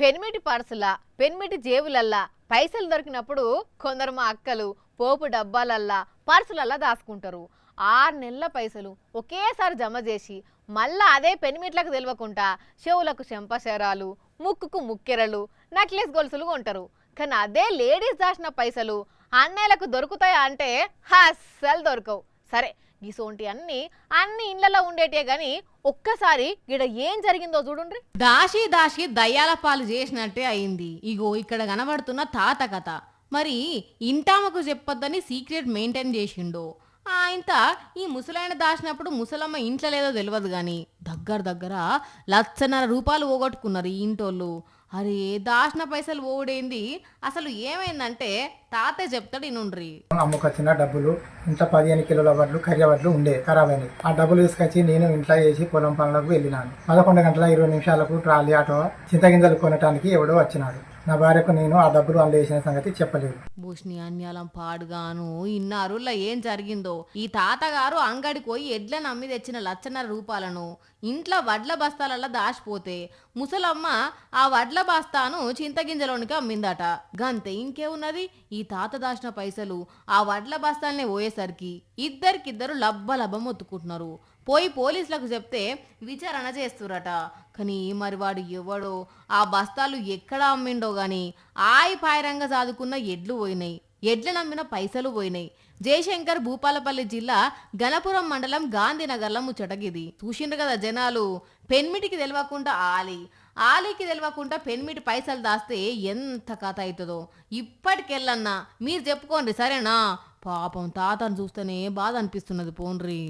పెనిమిటి పర్సులా పెనిమిటి జేబులల్లా పైసలు దొరికినప్పుడు కొందరు మా అక్కలు పోపు డబ్బాలల్లా పర్సులల్లా దాచుకుంటారు. 6 నెలల పైసలు ఒకేసారి జమ చేసి మళ్ళా అదే పెనిమిట్లకు తెలియకుండా చెవులకు చెంపశేరాలు, ముక్కుకు ముక్కెరలు, నెక్లెస్ గొలుసులు కొంటారు. కానీ అదే లేడీస్ దాచిన పైసలు అన్నయ్యలకు దొరుకుతాయా అంటే అస్సలు దొరకవు. సరే, గిసోంటి అన్ని ఇండ్లలో ఉండేటే గాని ఒక్కసారి గిడ ఏం జరిగిందో చూడుండ్రి. దాసి దాసి దయ్యాల పాలు చేసినట్టే అయింది. ఇగో ఇక్కడ కనబడుతున్న తాత కథ. మరి ఇంటామకు చెప్పొద్దని సీక్రెట్ మెయింటైన్ చేసిండు. ఇంత ఈ ముసలాయన దాచినప్పుడు ముసలమ్మ ఇంట్లో లేదో తెలియదు కానీ దగ్గర రూపాయలు పోగొట్టుకున్నారు ఈ ఇంటోళ్ళు. అరే, దాచిన పైసలు పోవుడేంది, అసలు ఏమైందంటే తాతే చెప్తాడు ఇనుండ్రి. అమ్ముకొచ్చిన డబ్బులు ఇంట్లో 15 కిలోల వడ్లు కర్ర వడ్లు ఉండే ఖరాబ్ అయినాయి. ఆ డబ్బులు తీసుకొచ్చి నేను ఇంట్లో చేసి పొలం పనులకు వెళ్ళినాను. 11 గంటల 20 నిమిషాలకు ట్రాలీ ఆటో చింతగింజలు కొనటానికి ఎవడో వచ్చినాడు. నా భార్యకు నేను ఆ డబ్బులు అందజేసిన సంగతి చెప్పలేదు. భూషణి అన్యాలం పాడుగాను ఇన్నారుల్లో ఏం జరిగిందో. ఈ తాతగారు అంగడికి పోయి ఎడ్లను అమ్మి తెచ్చిన రూపాయలను ఇంట్లో వడ్ల బస్తాలల్లో దాచిపోతే ముసలమ్మ ఆ వడ్ల బస్తాను చింతగింజలోనికి అమ్మిందట. గంతే, ఇంకేమున్నది. ఈ తాత దాచిన పైసలు ఆ వడ్ల బస్తాలనే పోయేసరికి ఇద్దరికిద్దరు లబ్బ మొత్తుకుంటున్నారు. పోయి పోలీసులకు చెప్తే విచారణ చేస్తురట. కానీ మరి వాడు ఎవడో ఆ బస్తాలు ఎక్కడ అమ్మిండో గాని పాయరంగా సాదుకున్న ఎడ్లు పోయినాయి, ఎడ్ల నమ్మిన పైసలు పోయినాయి. జయశంకర్ భూపాలపల్లి జిల్లా గణపురం మండలం గాంధీనగర్లో ముచ్చటగిది. చూసిండ్రు కదా జనాలు. పెన్మిటికి తెలియకుండా ఆలీకి తెలియకుండా పెన్మిటి పైసలు దాస్తే ఎంత కథ అవుతుందో. ఇప్పటికెళ్ళన్నా మీరు చెప్పుకోండి, సరేనా? పాపం తాతను చూస్తేనే బాధ అనిపిస్తున్నది. పోన్రి.